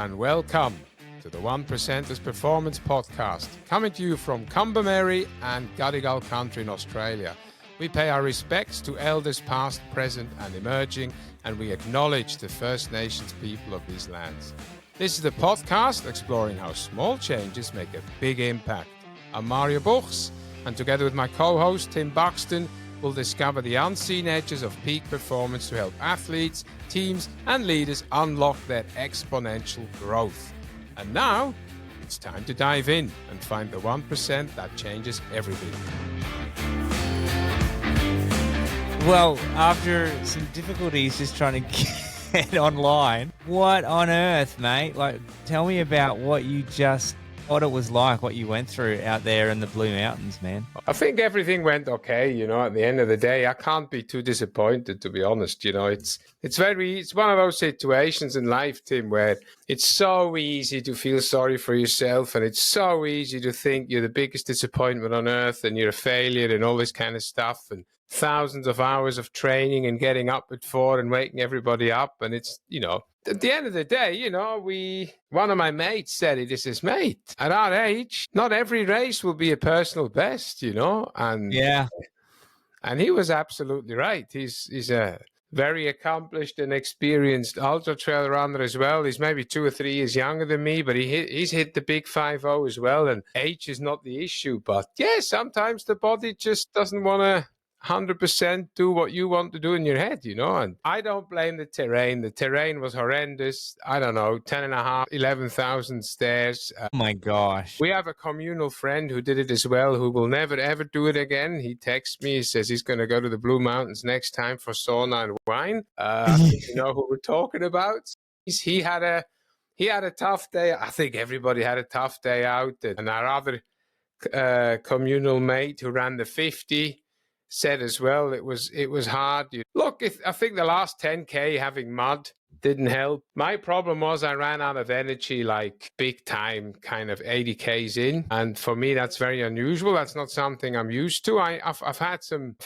and welcome to the 1%ers Performance Podcast, coming to you from Combermary and Gadigal Country in Australia. We pay our respects to elders past, present and emerging, and we acknowledge the First Nations people of these lands. This is the podcast exploring how small changes make a big impact. I'm Mario Buchs, and together with my co-host Tim Buxton, we'll discover the unseen edges of peak performance to help athletes, teams and leaders unlock their exponential growth. And now, it's time to dive in and find the 1% that changes everything. Well, after some difficulties just trying to get online, what on earth, mate? Like, tell me about what it was like, what you went through out there in the Blue Mountains, man. I think everything went okay, at the end of the day. I can't be too disappointed, to be honest. It's one of those situations in life, Tim, where it's so easy to feel sorry for yourself, and it's so easy to think you're the biggest disappointment on earth and you're a failure and all this kind of stuff, and thousands of hours of training and getting up at 4 and waking everybody up. And it's, at the end of the day, one of my mates said it, says, mate, at our age, not every race will be a personal best, and yeah, and he was absolutely right. He's a very accomplished and experienced ultra trail runner as well. He's maybe 2 or 3 years younger than me, but he's hit the big 5-0 as well. And age is not the issue, but yeah, sometimes the body just doesn't want to 100% do what you want to do in your head, and I don't blame the terrain. The terrain was horrendous. I don't know, 11,000 stairs. Oh my gosh. We have a communal friend who did it as well, who will never ever do it again. He texts me, he says he's going to go to the Blue Mountains next time for sauna and wine. You know who we're talking about? He had a tough day. I think everybody had a tough day out. And our other communal mate who ran the 50 said as well, it was hard. Look, I think the last 10K having mud didn't help. My problem was I ran out of energy, like big time, kind of 80Ks in. And for me, that's very unusual. That's not something I'm used to. I've had some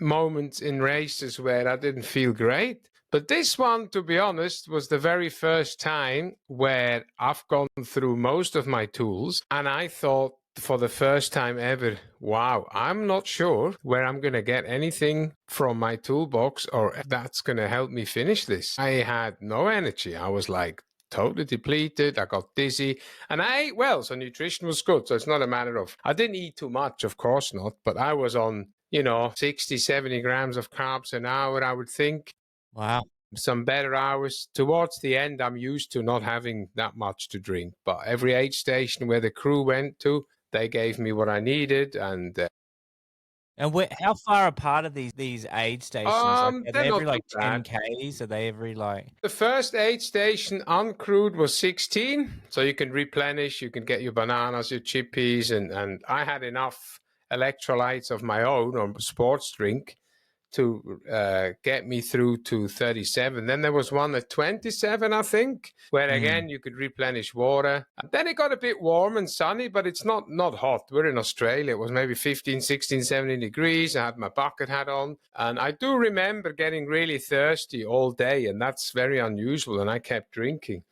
moments in races where I didn't feel great. But this one, to be honest, was the very first time where I've gone through most of my tools and I thought, for the first time ever, wow, I'm not sure where I'm going to get anything from my toolbox or that's going to help me finish this. I had no energy. I was like totally depleted. I got dizzy and I ate well. So nutrition was good. So it's not a matter of, I didn't eat too much, of course not, but I was on, 60, 70 grams of carbs an hour, I would think. Wow. Some better hours. Towards the end, I'm used to not having that much to drink. But every aid station where the crew went to, they gave me what I needed, and how far apart are these aid stations? Are they every 10 Ks? Are they every The first aid station uncrewed was 16, so you can replenish. You can get your bananas, your chippies, and I had enough electrolytes of my own or sports drink to get me through to 37. Then there was one at 27, I think, where again you could replenish water. And then it got a bit warm and sunny, but it's not hot. We're in Australia. It was maybe 15, 16, 17 degrees. I had my bucket hat on. And I do remember getting really thirsty all day, and that's very unusual. And I kept drinking.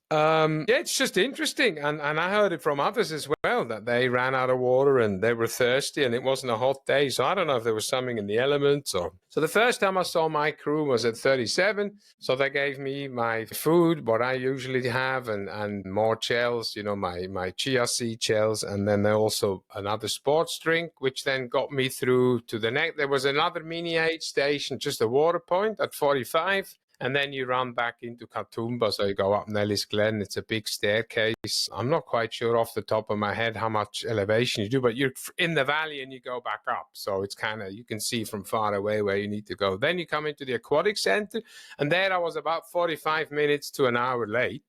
It's just interesting. And I heard it from others as well, that they ran out of water and they were thirsty and it wasn't a hot day. So I don't know if there was something in the elements or... So the first time I saw my crew was at 37. So they gave me my food, what I usually have, and more gels, my chia seed gels. And then also another sports drink, which then got me through to the next. There was another mini aid station, just a water point at 45. And then you run back into Katoomba, so you go up Nellis Glen. It's a big staircase. I'm not quite sure off the top of my head how much elevation you do, but you're in the valley and you go back up. So it's kind of, you can see from far away where you need to go. Then you come into the aquatic center, and there I was about 45 minutes to an hour late.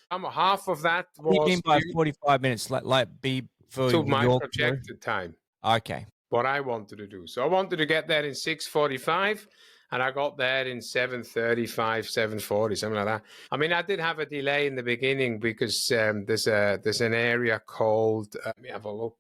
Half of that was... What do you mean by 45 minutes? Like be for to my projected time. Okay. What I wanted to do. So I wanted to get there in 6:45. And I got there in 7:35, 7:40, something like that. I mean, I did have a delay in the beginning because there's an area called, let me have a look.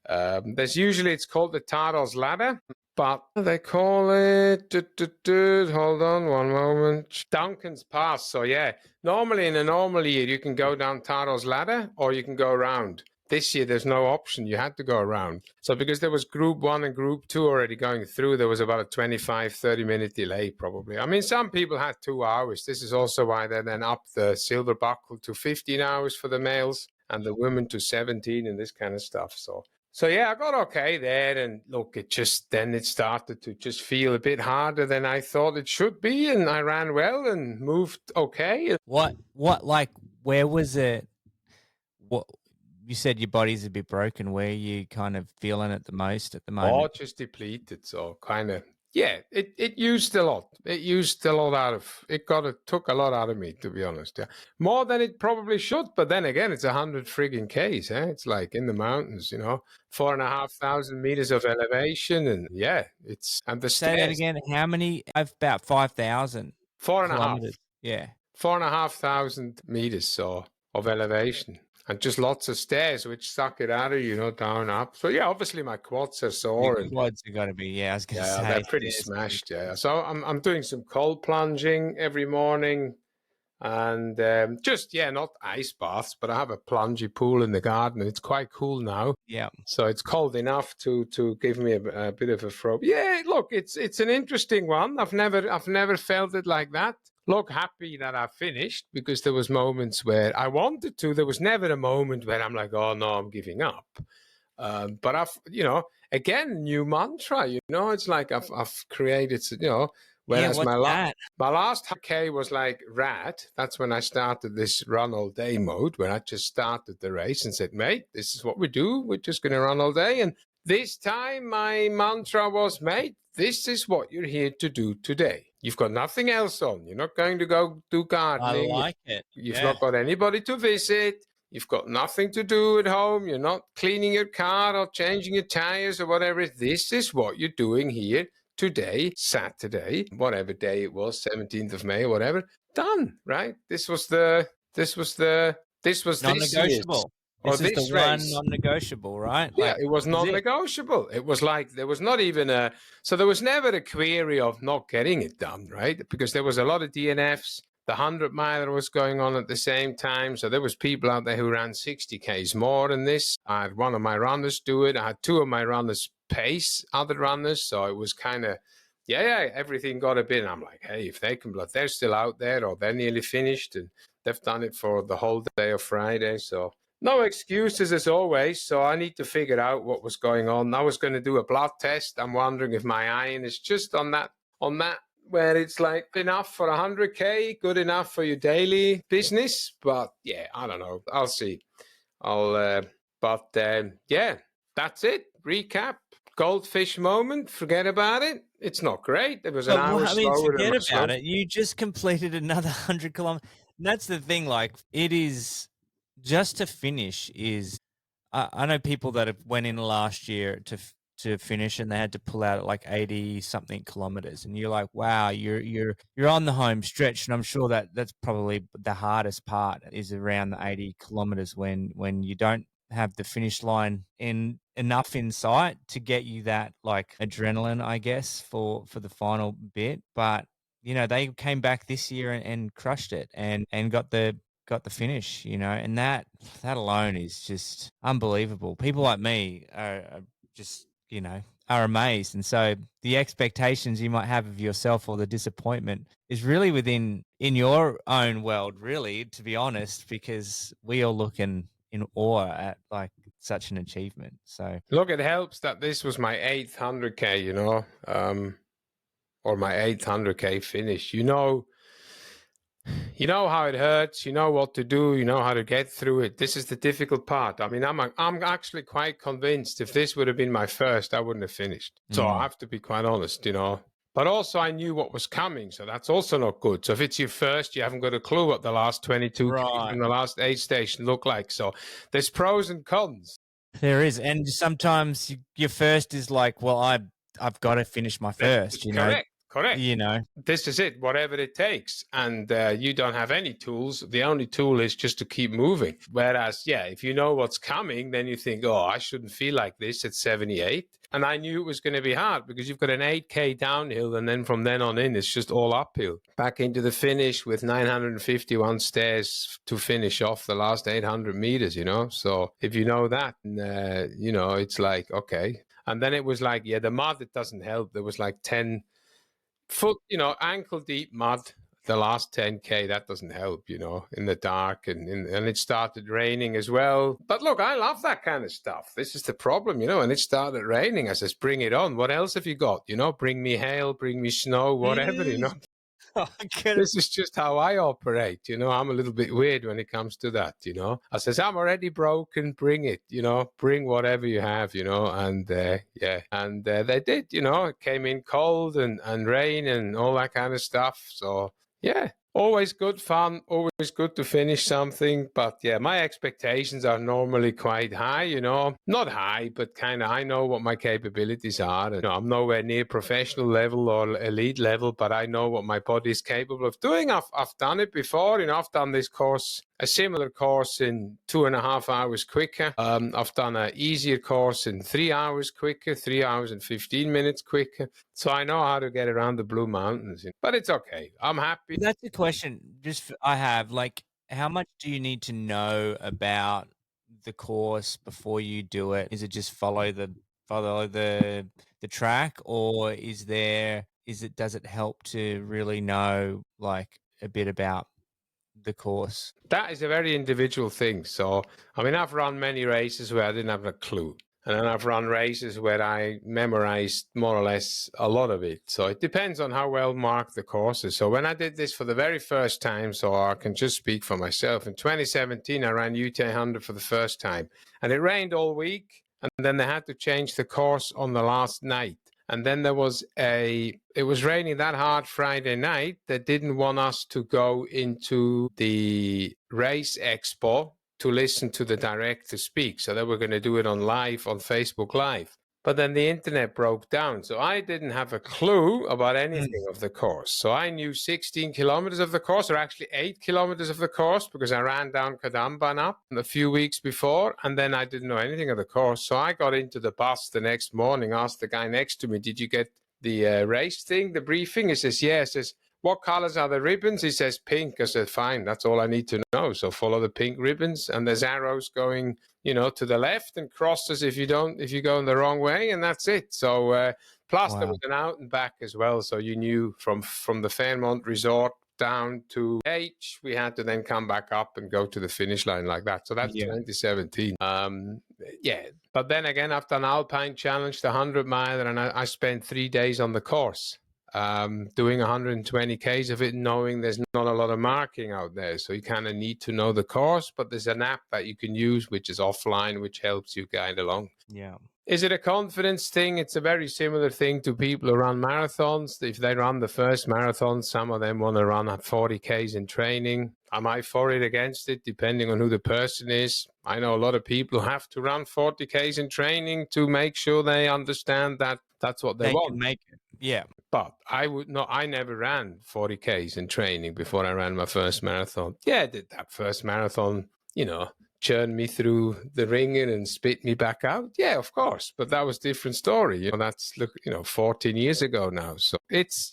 There's usually, it's called the Taros Ladder, but they call it, hold on one moment, Duncan's Pass. So yeah, normally in a normal year, you can go down Taros Ladder or you can go around. This year, there's no option. You had to go around. So because there was group 1 and group 2 already going through, there was about a 25, 30-minute delay probably. I mean, some people had 2 hours. This is also why they then upped the silver buckle to 15 hours for the males and the women to 17 and this kind of stuff. So yeah, I got okay there. And look, then it started to just feel a bit harder than I thought it should be. And I ran well and moved okay. Where was it? What? You said your body's a bit broken. Where are you kind of feeling it the most at the moment? Oh, just depleted. So kind of, yeah, it used a lot. It used a lot out of, took a lot out of me, to be honest. Yeah. More than it probably should. But then again, it's 100 frigging Ks. Eh? It's like in the mountains, 4,500 meters of elevation. And yeah, and the Say that again. How many? I've about 5,000 kilometers. Yeah. 4,500 meters of elevation. And just lots of stairs, which suck it out of you, down, up. So, yeah, obviously my quads are sore. Your quads are got to be, I was going to say. They're pretty smashed, So I'm doing some cold plunging every morning. And not ice baths, but I have a plungy pool in the garden. It's quite cool now. Yeah. So it's cold enough to give me a bit of a throw. Yeah, look, it's an interesting one. I've never felt it like that. Look, happy that I finished because there was moments where I wanted to. There was never a moment where I'm like, oh no, I'm giving up. But I've, again, new mantra. It's like I've created, whereas my last K was like rad. That's when I started this run all day mode, when I just started the race and said, mate, this is what we do. We're just going to run all day. And this time my mantra was, mate, this is what you're here to do today. You've got nothing else on. You're not going to go do gardening. I like it. You've not got anybody to visit. You've got nothing to do at home. You're not cleaning your car or changing your tires or whatever. This is what you're doing here today, Saturday, whatever day it was, 17th of May, whatever. Done, right? This was non-negotiable. This is the one non-negotiable, right? Yeah, it was non-negotiable. It was like there was not even so there was never a query of not getting it done, right? Because there was a lot of DNFs. The 100-miler was going on at the same time. So there was people out there who ran 60 Ks more than this. I had one of my runners do it. I had 2 of my runners pace other runners. So it was kind of, everything got a bit. And I'm like, hey, if they can, they're still out there or they're nearly finished and they've done it for the whole day of Friday. So no excuses as always. So I need to figure out what was going on. I was going to do a blood test. I'm wondering if my iron is just on that where it's like enough for 100K, good enough for your daily business. But yeah, I don't know. I'll see. That's it. Recap. Goldfish moment. Forget about it. It's not great. It was an hour slower. Forget about it. You just completed another 100 kilometers. And that's the thing. Like, it is just to finish is. I know people that have went in last year to finish and they had to pull out at like 80 something kilometers, and you're like, wow, you're on the home stretch. And I'm sure that's probably the hardest part is around the 80 kilometers when you don't have the finish line enough in sight to get you that like adrenaline, I guess, for the final bit. But they came back this year and crushed it and got the finish, and that alone is just unbelievable. People like me are just are amazed. And so the expectations you might have of yourself or the disappointment is really in your own world, really, to be honest, because we all look in awe at like such an achievement. So look, it helps that this was my 8th 100K, or my 8th 100K finish. You know how it hurts. You know what to do. You know how to get through it. This is the difficult part. I mean, I'm actually quite convinced if this would have been my first, I wouldn't have finished. So I have to be quite honest, But also I knew what was coming, so that's also not good. So if it's your first, you haven't got a clue what the last 22 and the last aid station look like. So there's pros and cons. There is, and sometimes your first is like, well, I've got to finish my first. Correct. You know, This is it, whatever it takes. And you don't have any tools. The only tool is just to keep moving. Whereas, yeah, if you know what's coming, then you think, oh, I shouldn't feel like this at 78. And I knew it was going to be hard because you've got an 8K downhill. And then from then on in, it's just all uphill. Back into the finish with 951 stairs to finish off the last 800 meters, So if you know that, it's like, okay. And then it was like, yeah, the mud, it doesn't help. There was like 10 foot, ankle deep mud the last 10K. That doesn't help, in the dark, and it started raining as well. But look, I love that kind of stuff. This is the problem, and it started raining. I says, bring it on. What else have you got? Bring me hail, bring me snow, whatever, This is just how I operate. I'm a little bit weird when it comes to that. I says, I'm already broken. Bring it, bring whatever you have, and yeah. And they did, it came in cold and rain and all that kind of stuff. So yeah, always good fun, always good to finish something. But yeah, my expectations are normally quite high, not high, but kind of, I know what my capabilities are. And, I'm nowhere near professional level or elite level, but I know what my body is capable of doing. I've done it before. I've done this course, a similar course, in 2.5 hours quicker. I've done an easier course in 3 hours quicker, 3 hours and 15 minutes quicker. So I know how to get around the Blue Mountains, but it's okay. I'm happy. that's a question I have, like, how much do you need to know about the course before you do it? Is it just follow the track, or does it help to really know like a bit about the course? That is a very individual thing. So, I've run many races where I didn't have a clue. And then I've run races where I memorized more or less a lot of it. So it depends on how well marked the course is. So when I did this for the very first time, so I can just speak for myself, in 2017, I ran UTI 100 for the first time. And it rained all week. And then they had to change the course on the last night. And then it was raining that hard Friday night. They didn't want us to go into the race expo to listen to the director speak. So they were going to do it on Facebook Live. But then the internet broke down. So I didn't have a clue about anything of the course. So I knew 16 kilometers of the course, or actually 8 kilometers of the course, because I ran down Kadamban up a few weeks before. And then I didn't know anything of the course. So I got into the bus the next morning, asked the guy next to me, did you get the race thing, the briefing? He says, yeah. He says, what colors are the ribbons? He says, pink. I said, fine, that's all I need to know. So follow the pink ribbons, and there's arrows going, to the left, and crosses if you go in the wrong way, and that's it. So plus There was an out and back as well. So you knew from the Fairmont Resort down to H, we had to then come back up and go to the finish line like that. So that's 2017. Yeah. But then again, I've done Alpine Challenge, the 100 miler, and I spent 3 days on the course. Doing 120 Ks of it, knowing there's not a lot of marking out there. So you kind of need to know the course, but there's an app that you can use, which is offline, which helps you guide along. Yeah. Is it a confidence thing? It's a very similar thing to people who run marathons. If they run the first marathon, some of them want to run at 40 Ks in training. Am I for it, against it, depending on who the person is? I know a lot of people who have to run 40 Ks in training to make sure they understand that that's what they want. Can make it. Yeah. But I never ran 40 Ks in training before I ran my first marathon. Yeah, I did that first marathon, churn me through the ringer and spit me back out. Yeah, of course. But that was a different story. That's 14 years ago now. So it's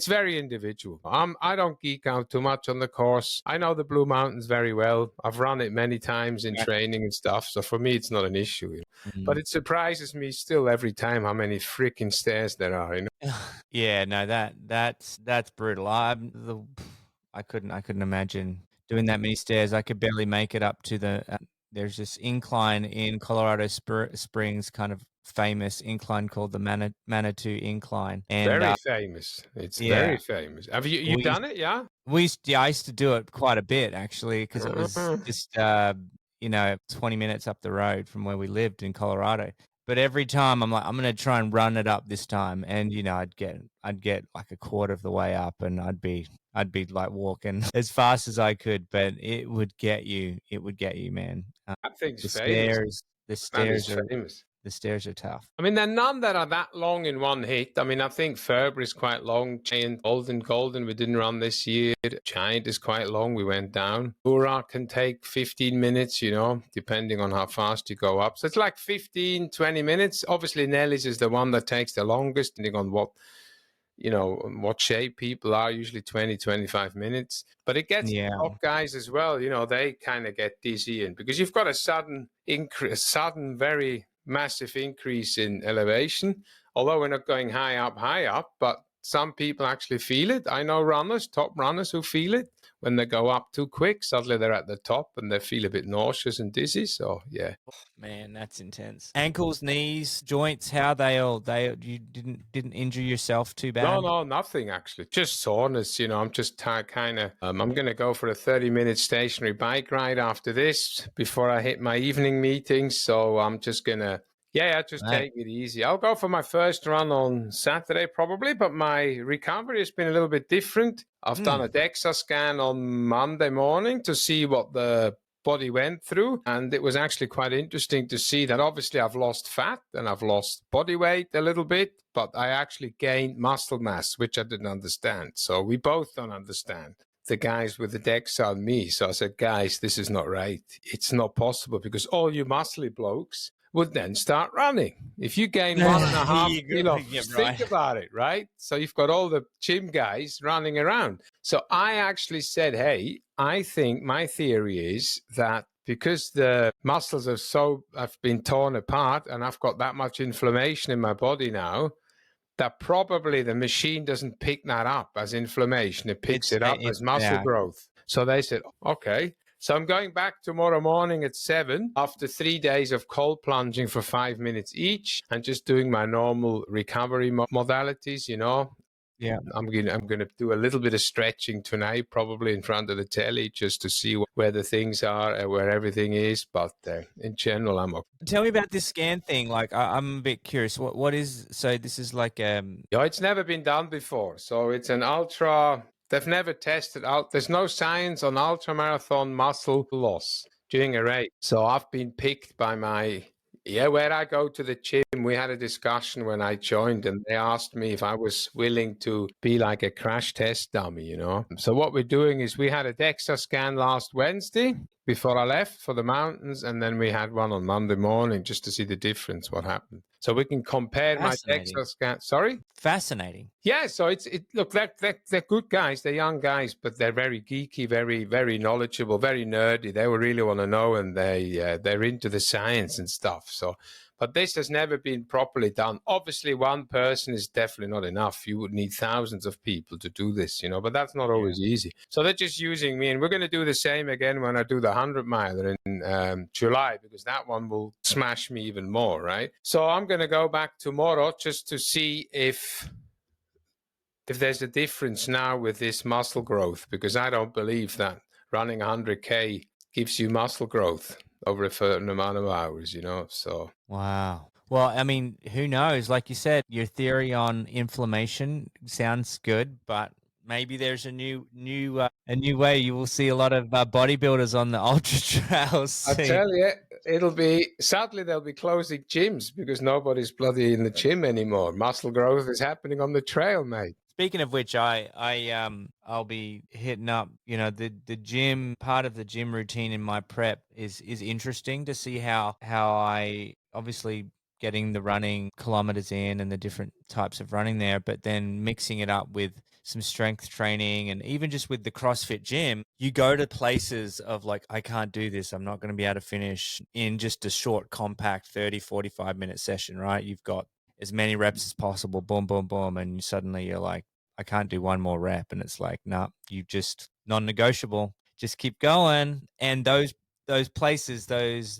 very individual. I don't geek out too much on the course. I know the Blue Mountains very well. I've run it many times in training and stuff. So for me, it's not an issue. But it surprises me still every time how many freaking stairs there are. Yeah, no, that's brutal. I couldn't imagine doing that many stairs. I could barely make it up to the. There's this incline in Colorado Springs, kind of famous incline called the Manitou Incline. And very famous. It's very famous. Have you done it? Yeah. I used to do it quite a bit, actually, because it was just 20 minutes up the road from where we lived in Colorado. But every time I'm like, I'm going to try and run it up this time. And, I'd get like a quarter of the way up, and I'd be like walking as fast as I could, but it would get you, man. That thing's The famous. stairs the stairs are tough. I mean, there are none that are that long in one hit. I mean, I think Ferber is quite long. Giant, Golden, we didn't run this year. Giant is quite long. We went down. Ura can take 15 minutes, depending on how fast you go up. So it's like 15, 20 minutes. Obviously, Nelly's is the one that takes the longest, depending on what shape people are, usually 20, 25 minutes. But it gets Yeah. top guys as well. They kind of get dizzy. And because you've got a sudden increase, very massive increase in elevation, although we're not going high up, but some people actually feel it. I know top runners who feel it when they go up too quick. Suddenly they're at the top and they feel a bit nauseous and dizzy. So yeah. Oh, man, that's intense. Ankles, knees, joints, how you didn't injure yourself too bad? No, nothing actually. Just soreness. I'm just kind of. I'm going to go for a 30-minute stationary bike ride after this before I hit my evening meetings. So I'm just gonna. Yeah, just take it easy. I'll go for my first run on Saturday probably, but my recovery has been a little bit different. I've done a DEXA scan on Monday morning to see what the body went through, and it was actually quite interesting to see that obviously I've lost fat and I've lost body weight a little bit, but I actually gained muscle mass, which I didn't understand. So we both don't understand, the guys with the DEXA and me. So I said, guys, this is not right. It's not possible, because all you muscly blokes would then start running. If you gain 1.5 kilos, think about it, right? So you've got all the gym guys running around. So I actually said, hey, I think my theory is that because the muscles have been torn apart and I've got that much inflammation in my body now, that probably the machine doesn't pick that up as inflammation. It picks it up as muscle growth. So they said, okay. So I'm going back tomorrow morning at 7 after 3 days of cold plunging for 5 minutes each and just doing my normal recovery modalities, Yeah. I'm going to do a little bit of stretching tonight, probably in front of the telly, just to see where the things are, where everything is. But in general, I'm okay. Tell me about this scan thing. Like, I'm a bit curious. What is, so this is like Yeah, it's never been done before. So it's an ultra. They've never tested out. There's no science on ultramarathon muscle loss during a race. So I've been picked by where I go to the gym. We had a discussion when I joined, and they asked me if I was willing to be like a crash test dummy, So what we're doing is we had a DEXA scan last Wednesday before I left for the mountains, and then we had one on Monday morning just to see the difference, what happened. So we can compare my DEXA scan. Sorry? Fascinating. Yeah, so look, they're good guys, they're young guys, but they're very geeky, very, very knowledgeable, very nerdy. They will really want to know, and they're into the science and stuff. So, but this has never been properly done. Obviously, one person is definitely not enough. You would need thousands of people to do this, but that's not always easy. So they're just using me, and we're going to do the same again when I do the 100-miler in July, because that one will smash me even more, right? So I'm going to go back tomorrow just to see if there's a difference now with this muscle growth, because I don't believe that running 100K gives you muscle growth over a certain amount of hours, so. Wow. Well, I mean, who knows? Like you said, your theory on inflammation sounds good, but maybe there's a new way. You will see a lot of bodybuilders on the ultra trails. I tell you, sadly they'll be closing gyms because nobody's bloody in the gym anymore. Muscle growth is happening on the trail, mate. Speaking of which, I'll be hitting up, the gym. Part of the gym routine in my prep is interesting to see how I obviously getting the running kilometers in and the different types of running there, but then mixing it up with some strength training, and even just with the CrossFit gym, you go to places of like, I can't do this. I'm not going to be able to finish in just a short, compact 30, 45-minute session, right? You've got as many reps as possible, boom, boom, boom. And suddenly you're like, I can't do one more rep. And it's like, nah, you just non-negotiable, just keep going. And those places, those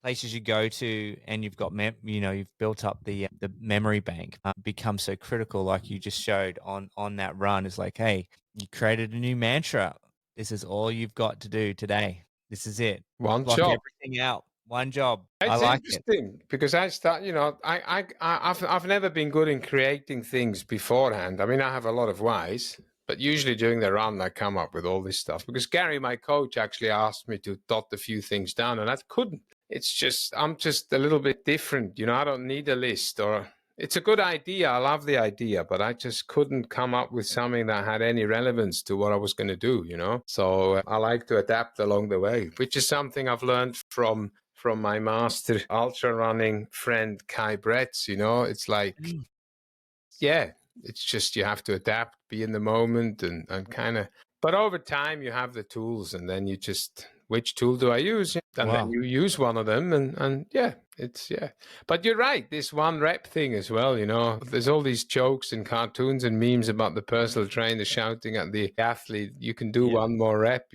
places you go to, and you've got, you've built up the memory bank, become so critical. Like you just showed on that run, is like, hey, you created a new mantra. This is all you've got to do today. This is it. One Block job. everything out. One job. It's I like interesting because I've never been good in creating things beforehand. I mean, I have a lot of whys, but usually during the run, I come up with all this stuff because Gary, my coach, actually asked me to dot a few things down, and I couldn't. It's just, I'm just a little bit different. I don't need a list, or it's a good idea. I love the idea, but I just couldn't come up with something that had any relevance to what I was going to do. So I like to adapt along the way, which is something I've learned from my master ultra running friend Kai Bretz. It's like, Mm. yeah, it's just you have to adapt, be in the moment, and kind of. But over time, you have the tools, and then you just, which tool do I use? And then Wow. you use one of them, and yeah, yeah. But you're right, this one rep thing as well. There's all these jokes and cartoons and memes about the personal trainer shouting at the athlete, "You can do Yeah. one more rep."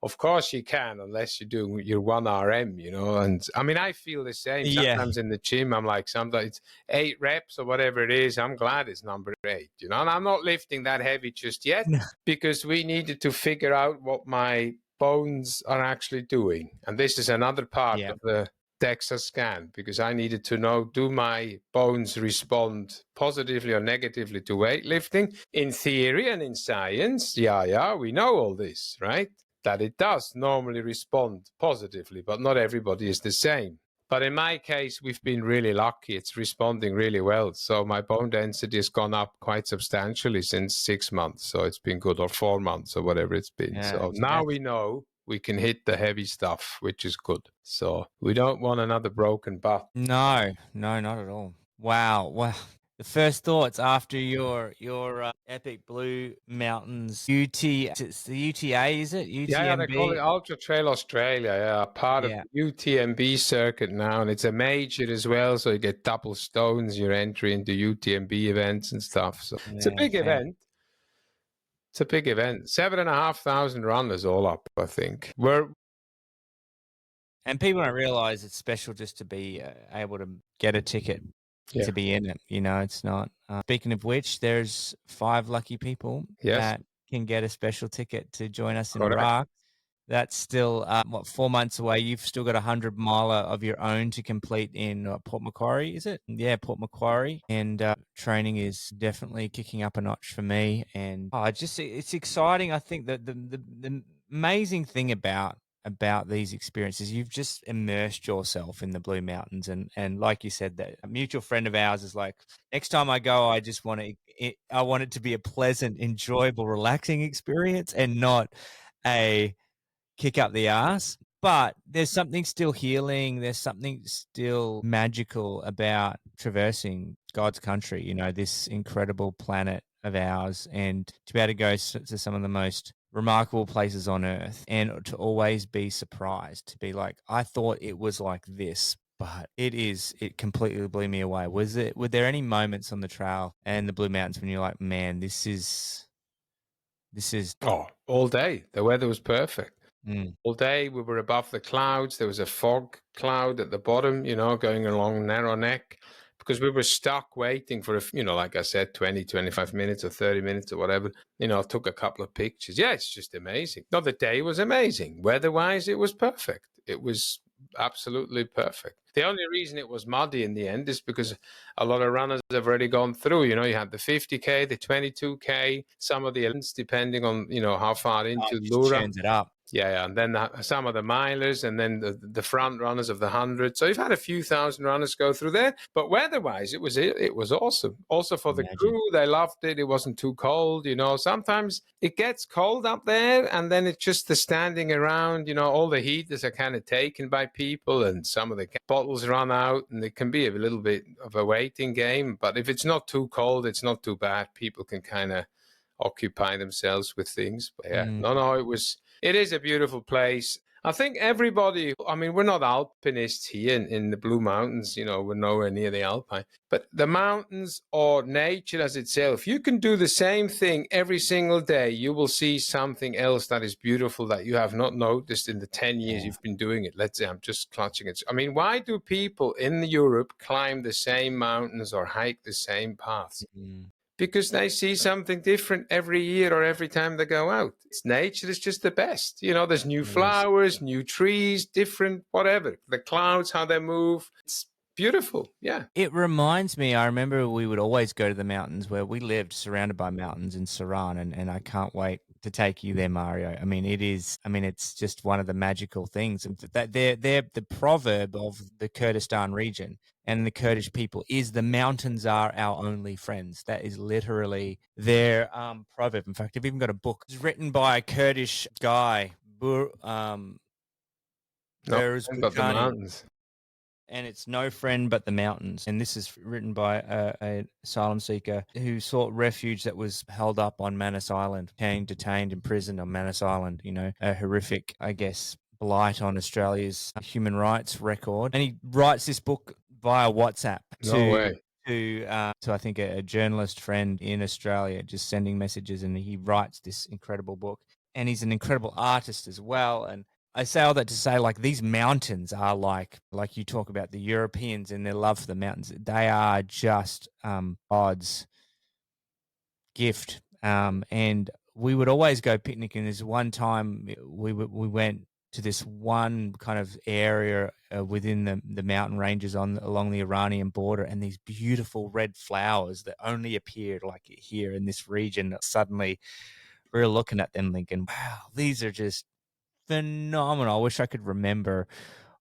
Of course you can, unless you do your 1 RM. And I mean, I feel the same Yeah. sometimes in the gym. I'm like, sometimes 8 reps or whatever it is. I'm glad it's number 8. And I'm not lifting that heavy just yet, because we needed to figure out what my bones are actually doing. And this is another part Yeah. of the DEXA scan, because I needed to know, do my bones respond positively or negatively to weightlifting? In theory and in science, yeah, we know all this, right? That it does normally respond positively, but not everybody is the same. But in my case, we've been really lucky. It's responding really well. So my bone density has gone up quite substantially since 6 months. So it's been good, or 4 months, or whatever it's been. Yeah. So now we know we can hit the heavy stuff, which is good. So we don't want another broken butt. No, no, not at all. Wow. Wow. The first thoughts after your epic Blue Mountains it's the UTA, is it? Yeah, they call it UTMB? Ultra Trail Australia. Yeah, part of Yeah. the UTMB circuit now, and it's a major as well. So you get double stones your entry into UTMB events and stuff. So it's a Yeah, big event. It's a big event. 7,500 runners all up, I think. and people don't realize it's special just to be able to get a ticket Yeah. to be in it. It's not. Speaking of which, there's 5 lucky people Yes. that can get a special ticket to join us in Correct. Iraq. That's still 4 months away. You've still got a 100-miler of your own to complete in Port Macquarie, is it? Yeah, Port Macquarie. And training is definitely kicking up a notch for me. And it's exciting. I think that the amazing thing about these experiences, you've just immersed yourself in the Blue Mountains, and like you said, that a mutual friend of ours is like, next time I go, I just want it to be a pleasant, enjoyable, relaxing experience, and not a kick up the ass. But there's something still healing. There's something still magical about traversing God's country, this incredible planet of ours, and to be able to go to some of the most remarkable places on earth, and to always be surprised, to be like, I thought it was like this, but it completely blew me away. Were there any moments on the trail and the Blue Mountains when you're like, man, this is all day. The weather was perfect. mm, All day we were above the clouds. There was a fog cloud at the bottom, going along Narrow Neck, because we were stuck waiting for, like I said, 20, 25 minutes or 30 minutes or whatever. I took a couple of pictures. Yeah, it's just amazing. No, the day was amazing. Weather-wise, it was perfect. It was absolutely perfect. The only reason it was muddy in the end is because a lot of runners have already gone through. You had the 50K, the 22K, some of the events, depending on, how far into just Lura. turns it up. Yeah, and then some of the milers, and then the front runners of the 100. So you've had a few thousand runners go through there. But weather-wise, it was awesome. Also for the crew, they loved it. It wasn't too cold. Sometimes it gets cold up there, and then it's just the standing around. All the heaters are kind of taken by people, and some of the bottles run out, and it can be a little bit of a waiting game. But if it's not too cold, it's not too bad. People can kind of occupy themselves with things. But yeah, no, it is a beautiful place. I think everybody, I mean, we're not alpinists here in the Blue Mountains, we're nowhere near the Alpine, but the mountains or nature as itself, you can do the same thing every single day. You will see something else that is beautiful that you have not noticed in the 10 years you've been doing it. Let's say I'm just clutching it. I mean, why do people in Europe climb the same mountains or hike the same paths? Because they see something different every year or every time they go out. Nature is just the best. There's new flowers, new trees, different whatever. The clouds, how they move. It's beautiful. Yeah. It reminds me, I remember we would always go to the mountains where we lived, surrounded by mountains in Saran, and I can't wait to take you there, Mario. I mean, it's just one of the magical things. And that they're the proverb of the Kurdistan region and the Kurdish people is the mountains are our only friends. That is literally their proverb. In fact, I've even got a book. It's written by a Kurdish guy, No, Behruz but the Bukhani. mountains. And it's No Friend But the Mountains. And this is written by an asylum seeker who sought refuge that was held up on Manus Island, being detained, imprisoned on Manus Island, you know, a horrific, I guess, blight on Australia's human rights record. And he writes this book via WhatsApp No way. to I think a journalist friend in Australia, just sending messages, and he writes this incredible book. And he's an incredible artist as well. And I say all that to say, like, these mountains are like you talk about the Europeans and their love for the mountains. They are just God's gift. And we would always go picnicking. There's one time we went to this one kind of area within the mountain ranges along the Iranian border, and these beautiful red flowers that only appeared like here in this region. Suddenly, we were looking at them thinking, wow, these are just phenomenal. I wish I could remember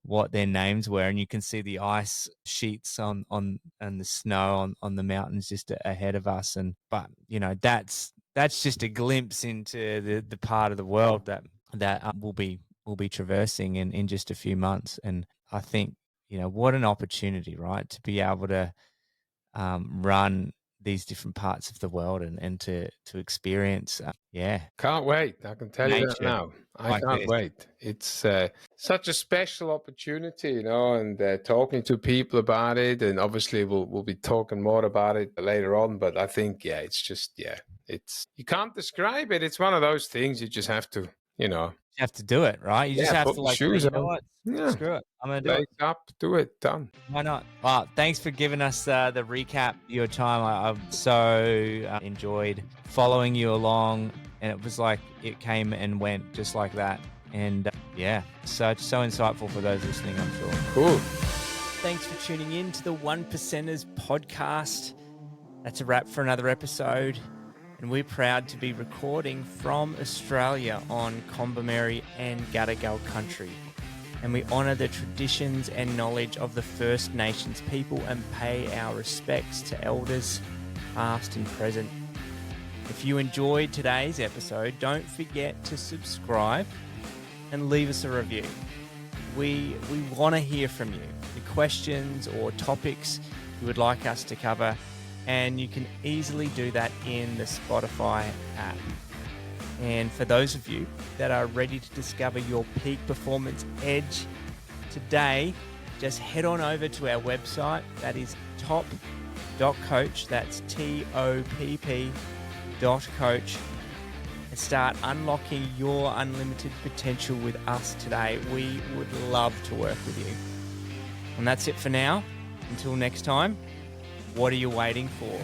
what their names were, and you can see the ice sheets on and the snow on the mountains just ahead of us. But you know, that's just a glimpse into the part of the world that we'll be traversing in just a few months. And I think, you know, what an opportunity, right, to be able to run these different parts of the world and to experience Can't wait. I can tell you that nature now. I like can't this. wait. It's such a special opportunity, you know, and talking to people about it. And obviously we'll be talking more about it later on. But I think, it's just, it's, you can't describe it. It's one of those things you just have to, you know. You have to do it, right? You just have put to the like, say, shoes you know on. what? Yeah. Screw it. I'm going to do Lace it. up, do it, done. Why not? Well, thanks for giving us the recap of your time. I've so enjoyed following you along, and it was like it came and went just like that. And so insightful for those listening, I'm sure. Cool. Thanks for tuning in to the One Percenters podcast. That's a wrap for another episode. And we're proud to be recording from Australia on Kombumerri and Gadigal country. And we honour the traditions and knowledge of the First Nations people and pay our respects to elders, past and present. If you enjoyed today's episode, don't forget to subscribe and leave us a review. We want to hear from you, the questions or topics you would like us to cover. And you can easily do that in the Spotify app. And for those of you that are ready to discover your peak performance edge today, just head on over to our website. That is top.coach. That's TOPP.coach. And start unlocking your unlimited potential with us today. We would love to work with you. And that's it for now. Until next time. What are you waiting for?